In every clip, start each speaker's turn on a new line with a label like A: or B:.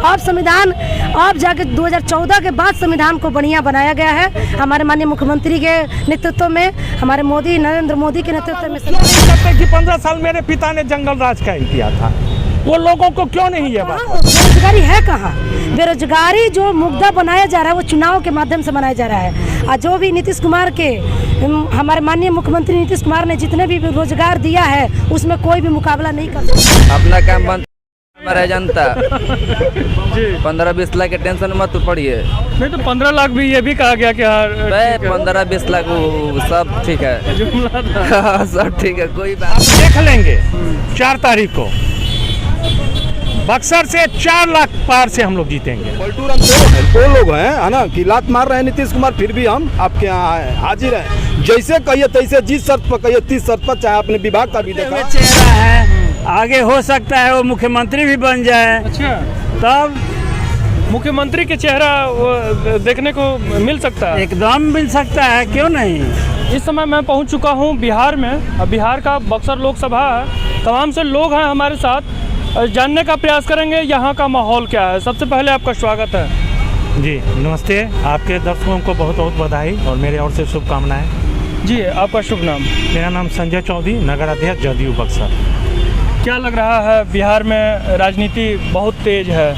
A: अब संविधान अब जाके 2014 के बाद संविधान को बढ़िया बनाया गया है हमारे माननीय मुख्यमंत्री के नेतृत्व में, हमारे मोदी नरेंद्र मोदी के नेतृत्व में।
B: कि 15 साल मेरे पिता ने जंगल राज कायम किया था, वो लोगों को क्यों नहीं है बात?
A: बेरोजगारी है कहाँ? बेरोजगारी जो मुद्दा बनाया जा रहा है वो चुनाव के माध्यम से बनाया जा रहा है। और जो भी नीतीश कुमार के हमारे माननीय मुख्यमंत्री नीतीश कुमार ने जितने भी रोजगार दिया है उसमें कोई भी मुकाबला नहीं कर सकता।
C: अपना काम बंद हमारा जनता 15-20 लाख के टेंशन मत पड़िए।
D: नहीं तो 15 लाख भी ये भी कहा गया कि
C: 15-20 लाख सब ठीक है, सब ठीक है, कोई बात।
B: आप देख लेंगे 4 तारीख को बक्सर से 4 लाख पार से हम लोग जीतेंगे।
E: पलटू राम दो लोग हैं, है ना, कि लात मार रहे हैं नीतीश कुमार, फिर भी हम आपके यहाँ हाजिर हैं। जैसे कहिए तैसे, जिस शर्त पर कहिए 30 शर्त पर, चाहे अपने विभाग का भी देखा।
F: चेहरा है, आगे हो सकता है वो मुख्यमंत्री भी बन जाए।
D: अच्छा,
F: तब
D: मुख्यमंत्री के चेहरा देखने को मिल सकता है?
F: एकदम मिल सकता है, क्यों नहीं।
D: इस समय मैं पहुंच चुका हूं बिहार में। अब बिहार का बक्सर लोकसभा है, तमाम से लोग हैं हमारे साथ, जानने का प्रयास करेंगे यहाँ का माहौल क्या है। सबसे पहले आपका स्वागत है।
B: जी नमस्ते, आपके दर्शकों को बहुत बहुत बधाई और मेरे ओर से शुभकामनाएं।
D: जी, आपका शुभ नाम?
B: मेरा नाम संजय चौधरी, नगर अध्यक्ष जदयू बक्सर।
D: क्या लग रहा है, बिहार में राजनीति बहुत तेज है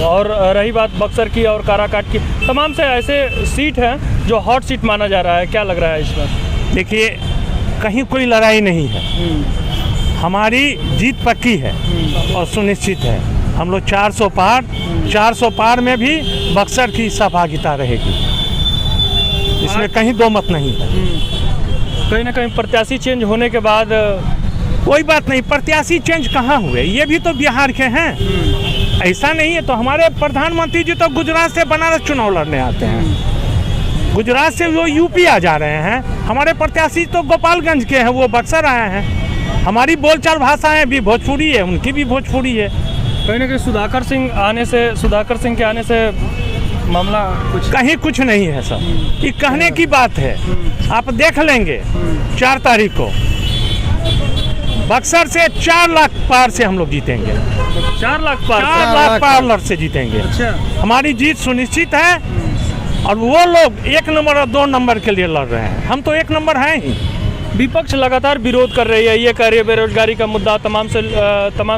D: और रही बात बक्सर की और काराकाट की, तमाम से ऐसे सीट हैं जो हॉट सीट माना जा रहा है, क्या लग रहा है इस बार?
B: देखिए, कहीं कोई लड़ाई नहीं है, हमारी जीत पक्की है और सुनिश्चित है। हम लोग 400 पार में भी बक्सर की सहभागिता रहेगी, इसमें कहीं दो मत नहीं है।
D: कहीं ना कहीं प्रत्याशी चेंज होने के बाद
B: कोई बात नहीं, प्रत्याशी चेंज कहाँ हुए, ये भी तो बिहार के हैं, ऐसा नहीं है। तो हमारे प्रधानमंत्री जी तो गुजरात से बनारस चुनाव लड़ने आते हैं, गुजरात से वो यूपी आ जा रहे हैं। हमारे प्रत्याशी तो गोपालगंज के हैं, वो बक्सर आए हैं। हमारी बोलचाल भाषाएं भी भोजपुरी है, उनकी भी भोजपुरी है।
D: कहीं ना कहीं सुधाकर सिंह के आने से मामला
B: कहीं कुछ नहीं है सर, ये कहने की बात है। आप देख लेंगे 4 तारीख को बक्सर से 4 लाख पार से हम लोग जीतेंगे।
D: 4 लाख
B: पार लड़ से जीतेंगे।
D: अच्छा,
B: हमारी जीत सुनिश्चित है और वो लोग 1 नंबर और 2 नंबर के लिए लड़ रहे हैं, हम तो 1 नंबर हैं ही।
D: विपक्ष लगातार विरोध कर रही है, ये कह रही है बेरोजगारी का मुद्दा, तमाम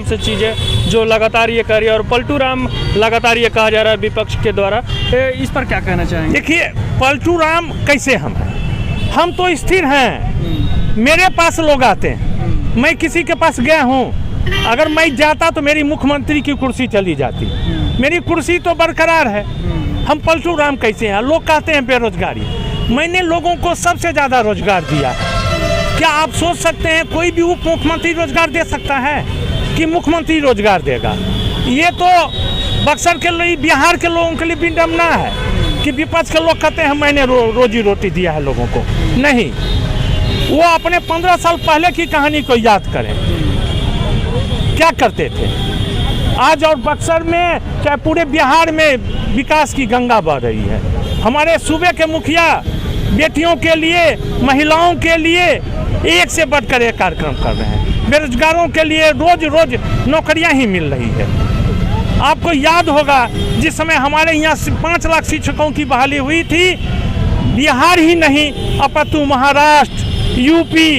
D: से चीज़ें जो लगातार ये कह रही है, और पलटू राम लगातार ये कहा जा रहा है विपक्ष के द्वारा। इस पर क्या कहना चाहेंगे?
B: देखिए, पलटू राम कैसे हम तो स्थिर हैं, मेरे पास लोग आते हैं, मैं किसी के पास गया हूँ, अगर मैं जाता तो मेरी मुख्यमंत्री की कुर्सी चली जाती, मेरी कुर्सी तो बरकरार है। हम पलटू राम कैसे हैं? लोग कहते हैं बेरोजगारी, मैंने लोगों को सबसे ज़्यादा रोजगार दिया। क्या आप सोच सकते हैं कोई भी उप मुख्यमंत्री रोजगार दे सकता है कि मुख्यमंत्री रोजगार देगा? ये तो बक्सर के लिए, बिहार के लोगों के लिए विडंबना है कि विपक्ष के लोग कहते हैं मैंने रोजी रोटी दिया है लोगों को। नहीं, वो अपने 15 साल पहले की कहानी को याद करें, क्या करते थे। आज और बक्सर में चाहे पूरे बिहार में विकास की गंगा बह रही है। हमारे सूबे के मुखिया बेटियों के लिए, महिलाओं के लिए एक से बढ़कर एक कार्यक्रम कर रहे हैं। बेरोजगारों के लिए रोज नौकरियां ही मिल रही है। आपको याद होगा जिस समय हमारे यहाँ 5 लाख शिक्षकों की बहाली हुई थी, बिहार ही नहीं अपितु महाराष्ट्र, यूपी,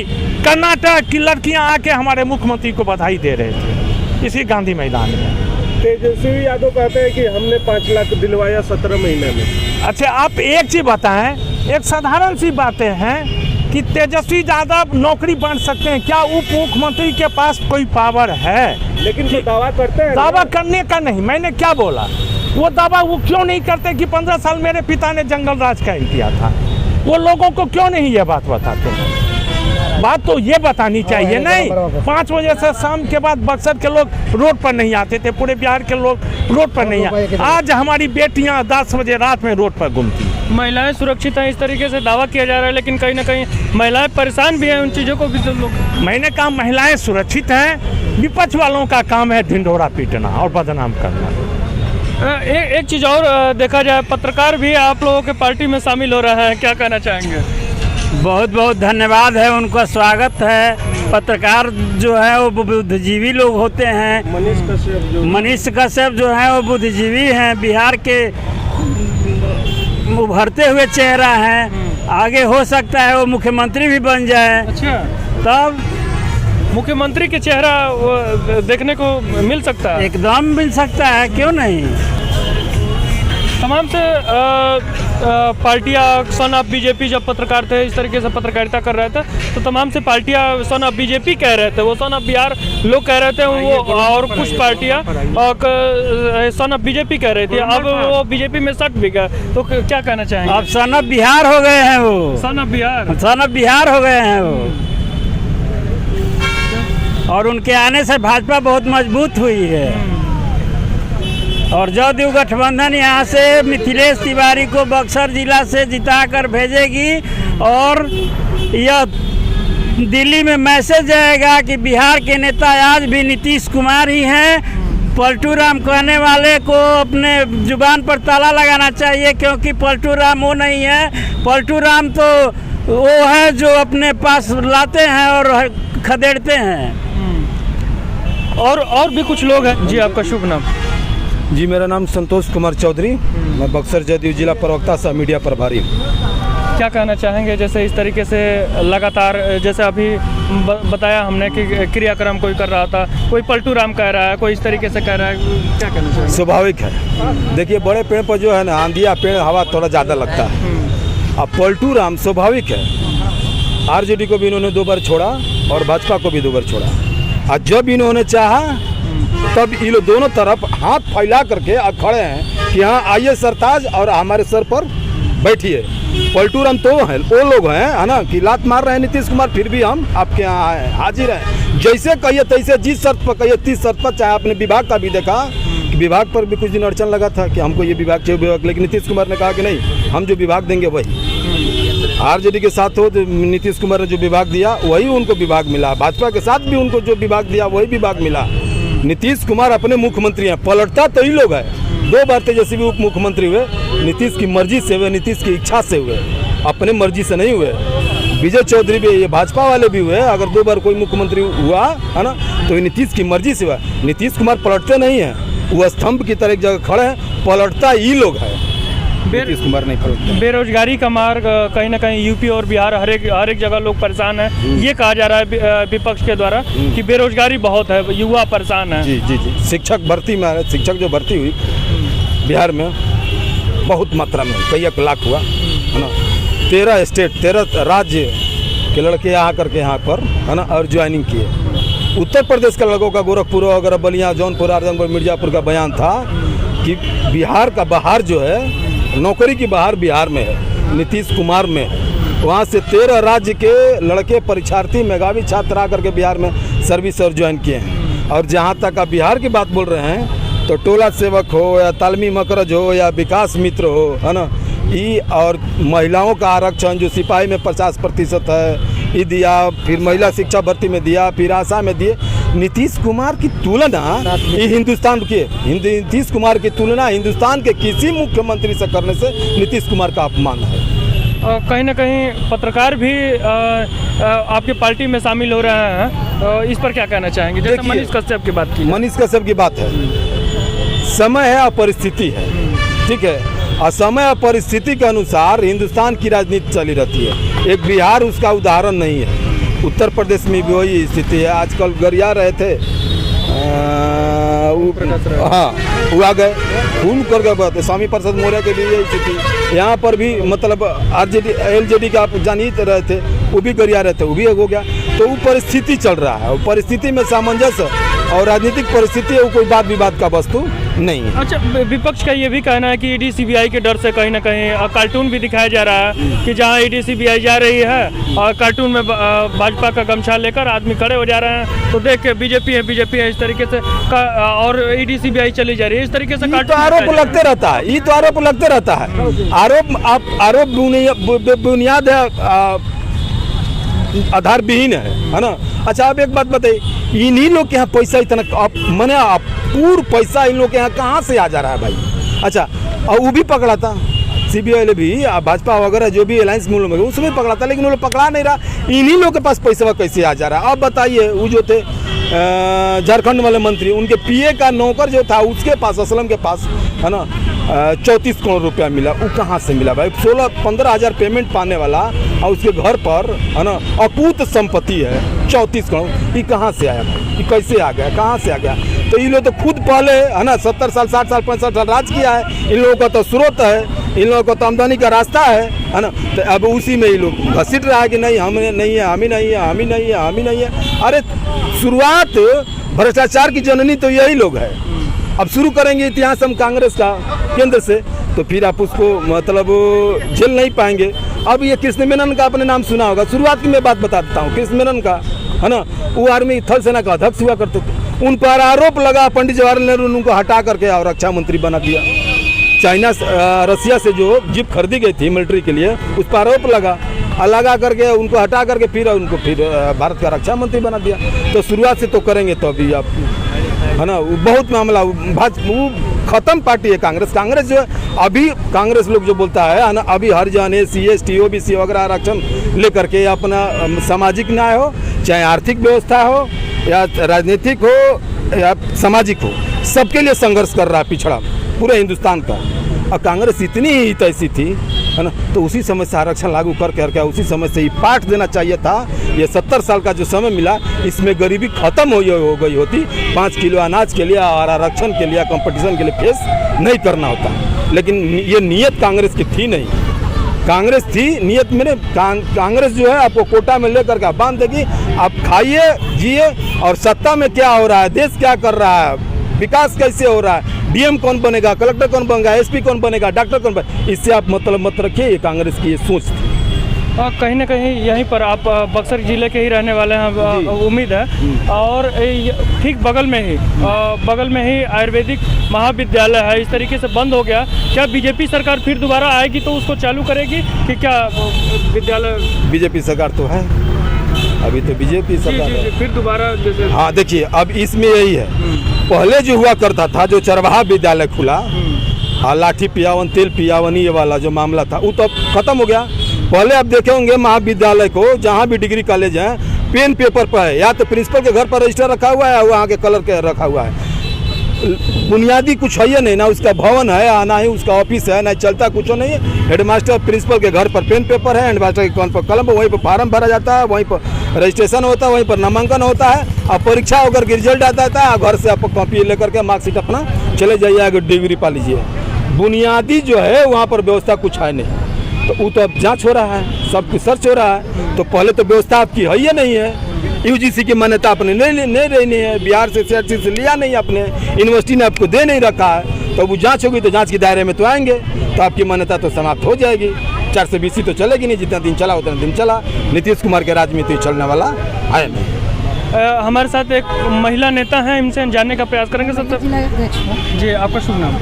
B: कर्नाटक की लड़कियां आके हमारे मुख्यमंत्री को बधाई दे रहे थे इसी गांधी मैदान में।
E: तेजस्वी यादव कहते हैं कि हमने 5 लाख दिलवाया 17 महीने में।
B: अच्छा, आप एक चीज बताएं, एक साधारण सी बातें हैं कि तेजस्वी यादव नौकरी बांट सकते हैं क्या? उप मुख्यमंत्री के पास कोई पावर है?
E: लेकिन जो दावा करते हैं,
B: दावा करने का नहीं, मैंने क्या बोला, वो दावा वो क्यों नहीं करते कि 15 साल मेरे पिता ने जंगल राज कायम किया था? वो लोगों को क्यों नहीं ये बात बताते हैं? बात तो ये बतानी चाहिए। नहीं, 5 बजे से शाम के बाद बक्सर के लोग रोड पर नहीं आते थे, पूरे बिहार के लोग रोड पर नहीं आते। आज हमारी बेटियां 10 बजे रात में रोड पर घूमती।
D: महिलाएं सुरक्षित हैं, इस तरीके से दावा किया जा रहा है, लेकिन कहीं ना कहीं महिलाएं परेशान भी हैं, उन चीज़ों को भी तो लोग।
B: मैंने कहा महिलाएं सुरक्षित हैं, विपक्ष वालों का काम है ढिंढोरा पीटना और बदनाम करना।
D: एक चीज़ और देखा जाए, पत्रकार भी आप लोगों के पार्टी में शामिल हो रहा है, क्या कहना चाहेंगे?
F: बहुत बहुत धन्यवाद है, उनका स्वागत है। पत्रकार जो है वो बुद्धिजीवी लोग होते हैं। मनीष कश्यप जो है वो बुद्धिजीवी हैं, बिहार के उभरते हुए चेहरा हैं। आगे हो सकता है वो मुख्यमंत्री भी बन जाए।
D: अच्छा,
F: तब
D: मुख्यमंत्री के चेहरा देखने को मिल सकता है?
F: एकदम मिल सकता है, क्यों नहीं।
D: तमाम से पार्टियां सन ऑफ बीजेपी जब पत्रकार थे, इस तरीके से पत्रकारिता कर रहे थे, तो तमाम से पार्टियां सन ऑफ बीजेपी कह रहे थे, वो सन ऑफ बिहार लोग कह रहे थे, वो और कुछ पार्टियां सन ऑफ बीजेपी कह रही थी। अब वो बीजेपी में सट भी गया, तो क्या कहना चाहेंगे?
F: अब सन ऑफ बिहार हो गए हैं वो,
D: son of Bihar,
F: son of Bihar हो गए हैं वो। और उनके आने से भाजपा बहुत मजबूत हुई है। और जदयू गठबंधन यहाँ से मिथिलेश तिवारी को बक्सर जिला से जिताकर भेजेगी और यह दिल्ली में मैसेज जाएगा कि बिहार के नेता आज भी नीतीश कुमार ही हैं। पलटू राम कहने वाले को अपने जुबान पर ताला लगाना चाहिए, क्योंकि पलटू राम वो नहीं है। पलटू राम तो वो है जो अपने पास लाते हैं और खदेड़ते हैं।
D: और भी कुछ लोग हैं। जी, आपका शुभ नाम?
E: जी, मेरा नाम संतोष कुमार चौधरी, मैं बक्सर जदयू जिला प्रवक्ता सह मीडिया प्रभारी।
D: क्या कहना चाहेंगे, जैसे इस तरीके से लगातार, जैसे अभी बताया हमने कि क्रियाक्रम कोई कर रहा था, कोई पलटू राम कह रहा है, कोई इस तरीके से कह रहा है, क्या कहना चाहेंगे?
E: स्वाभाविक है, देखिए बड़े पेड़ पर जो है ना आंधिया पेड़ हवा थोड़ा ज़्यादा लगता है। अब पलटू राम स्वाभाविक है, आरजेडी को भी इन्होंने 2 बार छोड़ा और भाजपा को भी 2 बार छोड़ा। और जब इन्होंने चाहा तब ये लोग दोनों तरफ हाथ फैला करके खड़े हैं कि हाँ आइए सरताज और हमारे सर पर बैठिए। पलटू राम तो है वो लोग हैं, है ना, कि लात मार रहे हैं नीतीश कुमार, फिर भी हम आपके यहाँ हाजिर हैं। जैसे कहिए तैसे, जिस शर्त पर कहिए 30 शर्त पर। चाहे आपने विभाग का भी देखा कि विभाग पर भी कुछ दिन अड़चन लगा था कि हमको ये विभाग चाहिए विभाग, लेकिन नीतीश कुमार ने कहा कि नहीं, हम जो विभाग देंगे वही। आरजेडी के साथ हो तो नीतीश कुमार ने जो विभाग दिया वही उनको विभाग मिला, भाजपा के साथ भी उनको जो विभाग दिया वही विभाग मिला। नीतीश कुमार अपने मुख्यमंत्री हैं, पलटता तो ही लोग है। 2 बार तेजस्वी उप मुख्यमंत्री हुए, नीतीश की मर्जी से हुए, नीतीश की इच्छा से हुए, अपने मर्जी से नहीं हुए। विजय चौधरी भी, ये भाजपा वाले भी हुए। अगर 2 बार कोई मुख्यमंत्री हुआ है ना तो ये नीतीश की मर्जी से हुआ। नीतीश कुमार पलटते नहीं हैं, वो स्तंभ की तरह एक जगह खड़े हैं, पलटता ही लोग है। नीतीश कुमार नहीं पलटते।
D: बेरोजगारी का मार्ग कहीं ना कहीं यूपी और बिहार हर एक जगह लोग परेशान हैं। ये कहा जा रहा है विपक्ष के द्वारा कि बेरोजगारी बहुत है, युवा परेशान है।
E: जी जी जी, शिक्षक भर्ती में, शिक्षक जो भर्ती हुई बिहार में बहुत मात्रा में, कई लाख हुआ, है ना। 13 स्टेट 13 राज्य के लड़के यहाँ करके यहाँ पर, है ना, और ज्वाइनिंग किए। उत्तर प्रदेश के लड़कों का गोरखपुर वगैरह, बलिया, जौनपुर, आजमगढ़, मिर्जापुर का बयान था कि बिहार का बाहर जो है, नौकरी की बाहर बिहार में है, नीतीश कुमार में। वहाँ से 13 राज्य के लड़के परीक्षार्थी, मेधावी छात्र आकर के बिहार में सर्विस और ज्वाइन किए हैं। और जहाँ तक आप बिहार की बात बोल रहे हैं, तो टोला सेवक हो या तालमी मकरज हो या विकास मित्र हो, है ना, ये और महिलाओं का आरक्षण जो सिपाही में 50% है, ये दिया। फिर महिला शिक्षा भर्ती में दिया, फिर आशा में दिए। नीतीश कुमार की तुलना ये हिंदुस्तान के, नीतीश कुमार की तुलना हिंदुस्तान के किसी मुख्यमंत्री से करने से नीतीश कुमार का अपमान है।
D: कहीं ना कहीं पत्रकार भी आपकी पार्टी में शामिल हो रहे हैं, इस पर क्या कहना चाहेंगे? जैसे मनीष कश्यप की बात की,
E: मनीष कश्यप की बात है, समय है और परिस्थिति है, ठीक है। और समय और परिस्थिति के अनुसार हिंदुस्तान की राजनीति चली रहती है। एक बिहार उसका उदाहरण नहीं है, उत्तर प्रदेश में भी वही स्थिति है। आजकल गरिया रहे थे, हाँ वो आ गए, खून कर गए। स्वामी प्रसाद मौर्य के भी यही स्थिति। यहाँ पर भी मतलब आरजेडी एलजेडी का आप जान ही रहे थे, वो भी गरिया रहे थे, वो भी हो गया। तो वो परिस्थिति चल रहा है, वो परिस्थिति में सामंजस्य और राजनीतिक परिस्थिति है, वो कोई बात विवाद का वस्तु नहीं है।
D: अच्छा, विपक्ष का ये भी कहना है कि ईडी सीबीआई के डर से कहीं ना कहीं कार्टून भी दिखाया जा रहा है कि जहां ईडी सीबीआई जा रही है और कार्टून में भाजपा का गमछा लेकर आदमी खड़े हो जा रहे हैं, तो देख के बीजेपी है इस तरीके से, और ईडी सीबीआई चली जा रही है, इस तरीके से
E: तो आरोप लगते रहता है, ये तो आरोप लगते रहता है। आरोप बुनियाद है, आधार विहीन है ना। अच्छा, आप एक बात बताइए, इन्हीं लोग के यहाँ पैसा इतना मैंने पूर्ण पैसा इन लोग के यहाँ कहाँ से आ जा रहा है भाई? अच्छा, और वो भी पकड़ा था CBI भी भाजपा वगैरह जो भी अलायंस में लोग उसमें पकड़ा था, लेकिन वो लोग पकड़ा नहीं रहा। इन्हीं लोग के पास पैसा कैसे आ जा रहा है? अब बताइए, वो जो थे झारखंड वाले मंत्री, उनके PA का नौकर जो था उसके पास, असलम के पास, है ना, 34 करोड़ रुपया मिला। वो कहाँ से मिला भाई? 16-15 हज़ार पेमेंट पाने वाला और उसके घर पर, है ना, अकूत संपत्ति है 34 करोड़। ये कहाँ से आया भाई? ये कैसे आ गया? कहाँ से आ गया? तो ये लोग तो खुद पहले, है ना, 70 साल 60 साल 65 साल राज किया है। इन लोगों का तो स्रोत है, इन लोगों का तो आमदनी का रास्ता है ना। तो अब उसी में ये लोग घसीट रहा है कि नहीं हमें नहीं है, हम ही नहीं है, हम ही नहीं है, हम ही नहीं है। अरे शुरुआत भ्रष्टाचार की जननी तो यही लोग है। अब शुरू करेंगे इतिहास हम कांग्रेस का केंद्र से, तो फिर आप उसको मतलब झेल नहीं पाएंगे। अब ये कृष्ण मेनन का आपने नाम सुना होगा, शुरुआत की मैं बात बता देता हूँ। कृष्ण मेनन का, है ना, वो आर्मी थल सेना का अध्यक्ष हुआ करते थे। उन पर आरोप लगा, पंडित जवाहरलाल नेहरू ने उनको हटा करके और रक्षा मंत्री बना दिया। चाइना रसिया से जो जीप खरीदी गई थी मिलिट्री के लिए, उस पर आरोप लगा करके उनको हटा करके फिर भारत का रक्षा मंत्री बना दिया। तो शुरुआत से तो करेंगे तो अभी आप, है ना, बहुत मामला वो खत्म पार्टी है कांग्रेस। कांग्रेस जो है अभी, कांग्रेस लोग जो बोलता है ना, अभी हरिजन SC ST OBC वगैरह आरक्षण लेकर के अपना सामाजिक न्याय हो, चाहे आर्थिक व्यवस्था हो या राजनीतिक हो या सामाजिक हो, सबके लिए संघर्ष कर रहा है पिछड़ा पूरे हिंदुस्तान का। और कांग्रेस इतनी ही तैसी थी, है ना, तो उसी समय से आरक्षण लागू करके उसी समय से ही पाठ देना चाहिए था। ये 70 साल का जो समय मिला, इसमें गरीबी खत्म हो गई होती। 5 किलो अनाज के लिए और आरक्षण के लिए, कंपटीशन के लिए फेस नहीं करना होता। लेकिन ये नीयत कांग्रेस की थी नहीं। कांग्रेस थी नियत में, कांग्रेस जो है आपको कोटा में लेकर के बांध देगी, आप खाइए जिए, और सत्ता में क्या हो रहा है, देश क्या कर रहा है, विकास कैसे हो रहा है, DM कौन बनेगा, कलेक्टर कौन बनेगा, SP कौन बनेगा, डॉक्टर कौन बनेगा, इससे आप मतलब मत रखिए। ये कांग्रेस की ये सोच थी।
D: कहीं ना कहीं यहीं पर आप बक्सर जिले के ही रहने वाले हैं, उम्मीद है। और ठीक बगल में ही आयुर्वेदिक महाविद्यालय है, इस तरीके से बंद हो गया। क्या बीजेपी सरकार फिर दोबारा आएगी तो उसको चालू करेगी कि क्या विद्यालय?
E: बीजेपी सरकार तो है, अभी तो बीजेपी सरकार है।
D: फिर दोबारा जैसे, हाँ
E: देखिए, अब इसमें यही है, पहले जो हुआ करता था, जो चरवाहा विद्यालय खुला, लाठी पियावन तेल पियावन ये वाला जो मामला था, वो तो अब खत्म हो गया। पहले आप देखे होंगे महाविद्यालय को, जहाँ भी डिग्री कॉलेज है, पेन पेपर पर है, या तो प्रिंसिपल के घर पर रजिस्टर रखा हुआ है, वहाँ के कलर के रखा हुआ है। बुनियादी कुछ है नहीं, ना उसका भवन है, ना ही उसका ऑफिस है, ना चलता कुछ नहीं है। हेडमास्टर प्रिंसिपल के घर पर पेन पेपर है, हेडमास्टर के घर पर कलम, वहीं पर फार्म भरा जाता है, वहीं पर रजिस्ट्रेशन होता है, वहीं पर नामांकन होता है। अब परीक्षा होकर रिजल्ट आता है, घर से आप कॉपी लेकर के मार्कशीट अपना चले जाइए, आगे डिग्री पा लीजिए। बुनियादी जो है वहाँ पर व्यवस्था कुछ है नहीं, तो वो तो अब जांच हो रहा है, सब कुछ सर्च हो रहा है। तो पहले तो व्यवस्था आपकी है ही नहीं है। UGC की मान्यता आपने नहीं रहनी है, बिहार से CRC से लिया नहीं आपने, यूनिवर्सिटी ने आपको दे नहीं रखा है। तो वो जांच होगी तो जांच के दायरे में तो आएंगे, तो आपकी मान्यता तो समाप्त हो जाएगी। 420 तो चलेगी नहीं, जितना दिन चला उतना दिन चला। नीतीश कुमार के राज में तो चलने वाला है नहीं।
D: हमारे साथ एक महिला नेता हैं, इनसे जानने का प्रयास करेंगे। सबसे जी, आपका शुभ नाम?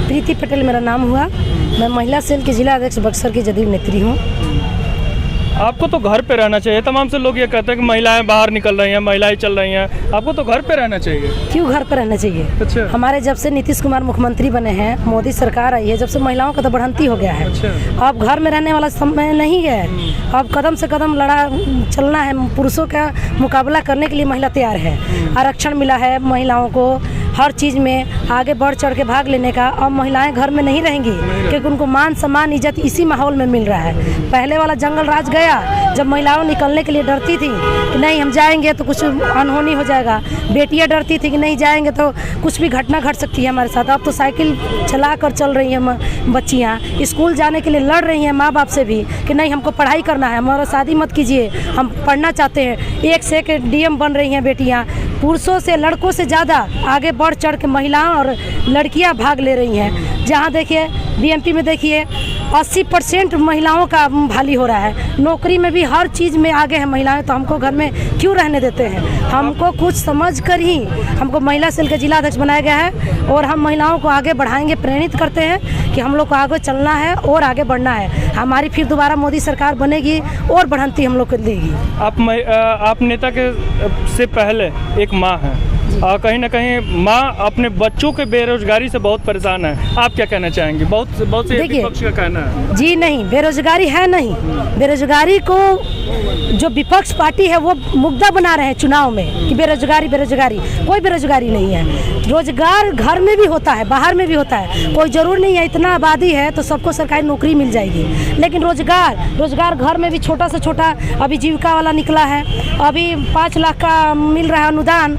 A: प्रीति पटेल मेरा नाम हुआ। मैं महिला सेल के जिला अध्यक्ष बक्सर की जदयू नेत्री हूँ।
D: आपको तो घर पे रहना चाहिए। तमाम से लोग ये कहते हैं कि महिलाएं बाहर निकल रही हैं, महिलाएं चल रही हैं, आपको तो घर पे रहना चाहिए।
A: क्यों घर पे रहना चाहिए?
D: अच्छा।
A: हमारे जब से नीतीश कुमार मुख्यमंत्री बने हैं, मोदी सरकार आई है, जब से महिलाओं का तो बढ़ंती हो गया है।
D: अच्छा।
A: अब घर में रहने वाला समय नहीं है, अब कदम से कदम चलना है। पुरुषों का मुकाबला करने के लिए महिला तैयार है। आरक्षण मिला है महिलाओं को, हर चीज़ में आगे बढ़ चढ़ के भाग लेने का। अब महिलाएं घर में नहीं रहेंगी, क्योंकि उनको मान सम्मान इज्जत इसी माहौल में मिल रहा है। पहले वाला जंगल राज गया, जब महिलाओं निकलने के लिए डरती थी कि नहीं हम जाएंगे तो कुछ अनहोनी हो जाएगा। बेटियां डरती थी कि नहीं जाएंगे तो कुछ भी घटना घट सकती है हमारे साथ। अब तो साइकिल चला कर चल रही हैं बच्चियाँ, स्कूल जाने के लिए लड़ रही हैं माँ बाप से भी कि नहीं हमको पढ़ाई करना है, हमारा शादी मत कीजिए, हम पढ़ना चाहते हैं। एक से एक DM बन रही हैं बेटियाँ। पुरुषों से, लड़कों से ज़्यादा आगे बढ़ चढ़ के महिलाओं और लड़कियां भाग ले रही हैं। जहां देखिए BMP में देखिए 80% महिलाओं का भाली हो रहा है। नौकरी में भी हर चीज़ में आगे है महिलाएं, तो हमको घर में क्यों रहने देते हैं? हमको कुछ समझ कर ही हमको महिला सेल के जिला अध्यक्ष बनाया गया है, और हम महिलाओं को आगे बढ़ाएंगे, प्रेरित करते हैं कि हम लोग को आगे चलना है और आगे बढ़ना है। हमारी फिर दोबारा मोदी सरकार बनेगी और बढ़ंती हम लोग को देगी।
D: आप नेता के से पहले एक माँ हैं, कहीं ना कहीं माँ अपने बच्चों के बेरोजगारी से बहुत परेशान है। आप क्या कहना चाहेंगे? बहुत से
A: देखिए,
D: विपक्ष का कहना है।
A: जी नहीं, बेरोजगारी है नहीं। बेरोजगारी को जो विपक्ष पार्टी है वो मुद्दा बना रहे हैं चुनाव में कि बेरोजगारी बेरोजगारी। कोई बेरोजगारी नहीं है। रोजगार घर में भी होता है, बाहर में भी होता है। कोई ज़रूर नहीं है इतना आबादी है तो सबको सरकारी नौकरी मिल जाएगी, लेकिन रोजगार घर में भी छोटा से छोटा अभी जीविका वाला निकला है। अभी 5 लाख का मिल रहा है अनुदान,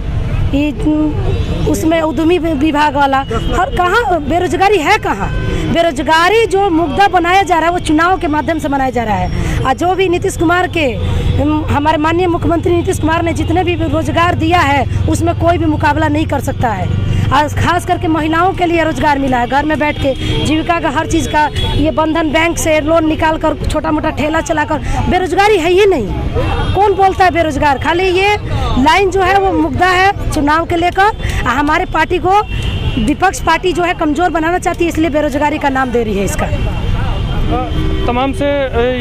A: उसमें उद्यमी विभाग वाला। हर कहाँ बेरोजगारी है? कहाँ बेरोजगारी जो मुद्दा बनाया जा रहा है वो चुनाव के माध्यम से बनाया जा रहा है। और जो भी नीतीश कुमार के हमारे माननीय मुख्यमंत्री नीतीश कुमार ने जितने भी रोजगार दिया है उसमें कोई भी मुकाबला नहीं कर सकता है। और खास करके महिलाओं के लिए रोजगार मिला है, घर में बैठ के जीविका का हर चीज़ का। ये बंधन बैंक से लोन निकाल कर छोटा मोटा ठेला चलाकर बेरोजगारी है ही नहीं। कौन बोलता है बेरोजगार? खाली ये लाइन जो है वो मुद्दा है चुनाव के लेकर। हमारे पार्टी को विपक्ष पार्टी जो है कमज़ोर बनाना चाहती है, इसलिए बेरोजगारी का नाम दे रही है इसका।
D: तमाम से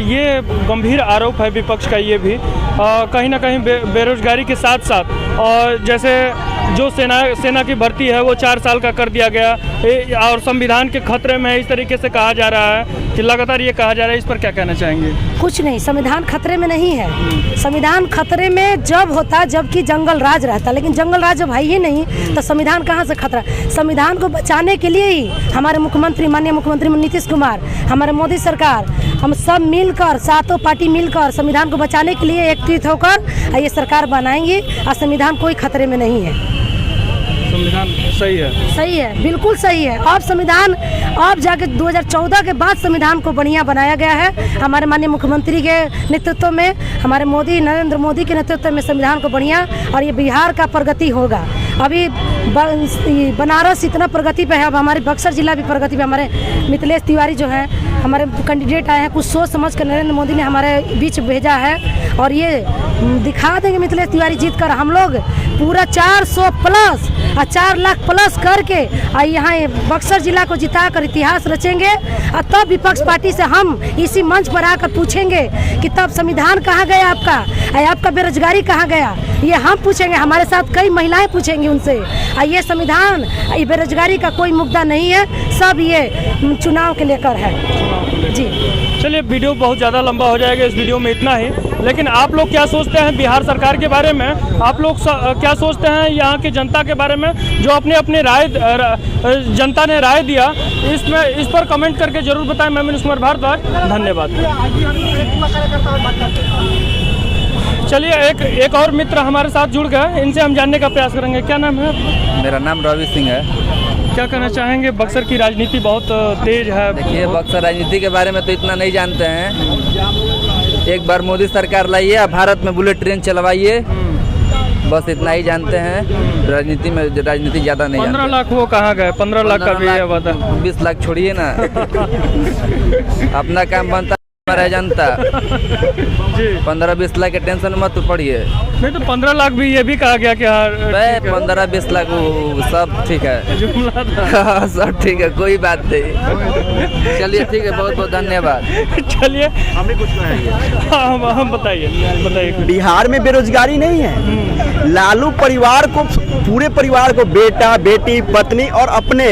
D: ये गंभीर आरोप है विपक्ष का। ये भी कहीं ना कहीं बेरोजगारी के साथ साथ और जैसे जो सेना की भर्ती है वो 4 साल का कर दिया गया और संविधान के खतरे में है, इस तरीके से कहा जा रहा है कि लगातार ये कहा जा रहा है। इस पर क्या कहना चाहेंगे?
A: कुछ नहीं, संविधान खतरे में नहीं है। संविधान खतरे में जब होता जबकि जंगल राज रहता, लेकिन जंगल राज जब है ही नहीं तो संविधान कहाँ से खतरा? संविधान को बचाने के लिए ही हमारे मुख्यमंत्री माननीय मुख्यमंत्री नीतीश कुमार, हमारे मोदी सरकार, हम सब मिलकर, सातों पार्टी मिलकर संविधान को बचाने के लिए एकत्रित होकर ये सरकार बनाएंगे। और संविधान कोई खतरे में नहीं है।
D: संविधान सही है,
A: सही है, बिल्कुल सही है। अब जाके 2014 के बाद संविधान को बढ़िया बनाया गया है। हमारे माननीय मुख्यमंत्री के नेतृत्व में, हमारे नरेंद्र मोदी के नेतृत्व में संविधान को बढ़िया, और ये बिहार का प्रगति होगा। अभी बनारस इतना प्रगति पे है, अब हमारे बक्सर जिला भी प्रगति पे। हमारे मिथिलेश तिवारी जो है हमारे कैंडिडेट आए हैं, कुछ सोच समझ कर नरेंद्र मोदी ने हमारे बीच भेजा है, और ये दिखा देंगे मिथिलेश तिवारी जीत कर। हम लोग पूरा 400 प्लस और 4 लाख प्लस करके यहाँ बक्सर जिला को जिता कर इतिहास रचेंगे। और तब विपक्ष पार्टी से हम इसी मंच पर आकर पूछेंगे कि तब संविधान कहाँ गया आपका बेरोजगारी कहाँ गया? ये हम पूछेंगे, हमारे साथ कई महिलाएं पूछेंगी उनसे। ये संविधान, ये बेरोजगारी का कोई मुद्दा नहीं है, सब ये चुनाव के लेकर है जी।
D: चलिए, वीडियो बहुत ज़्यादा लंबा हो जाएगा, इस वीडियो में इतना ही। लेकिन आप लोग क्या सोचते हैं बिहार सरकार के बारे में? आप लोग क्या सोचते हैं यहाँ की जनता के बारे में, जो अपनी राय जनता ने राय दिया? इस पर कमेंट करके जरूर बताएं। मैं मनीष कुमार भारद्वाज, धन्यवाद। चलिए, एक और मित्र हमारे साथ जुड़ गए, इनसे हम जानने का प्रयास करेंगे। क्या नाम है?
C: मेरा नाम रवि सिंह है।
D: क्या कहना चाहेंगे? बक्सर की राजनीति बहुत तेज है।
C: देखिए, बक्सर राजनीति के बारे में तो इतना नहीं जानते हैं। एक बार मोदी सरकार लाइए, भारत में बुलेट ट्रेन चलवाइए, बस इतना ही जानते हैं। राजनीति ज़्यादा नहीं।
D: 15 लाख वो कहाँ गए? 15 लाख का भी है,
C: 20 लाख छोड़िए ना। अपना काम बनता रह जनता। 15-20 लाख के टेंशन मत पड़िए।
D: नहीं तो 15 लाख भी ये भी कहा गया कि हाँ
C: 15-20 लाख सब ठीक है,
D: जुमला था।
C: सब ठीक है, कोई बात नहीं। चलिए, ठीक है, बहुत बहुत धन्यवाद।
D: चलिए, हमें कुछ हम बताइए।
G: बिहार में बेरोजगारी नहीं है। लालू परिवार को, पूरे परिवार को बेटा, बेटी, पत्नी और अपने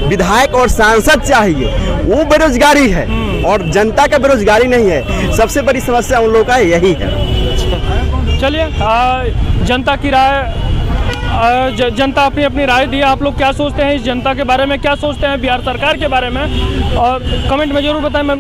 G: विधायक और सांसद चाहिए, वो बेरोजगारी है। और जनता का बेरोजगारी नहीं है। सबसे बड़ी समस्या उन लोगों का यही है।
D: चलिए, जनता की राय, जनता अपनी राय दी। आप लोग क्या सोचते हैं इस जनता के बारे में? क्या सोचते हैं बिहार सरकार के बारे में? और कमेंट में जरूर बताएं।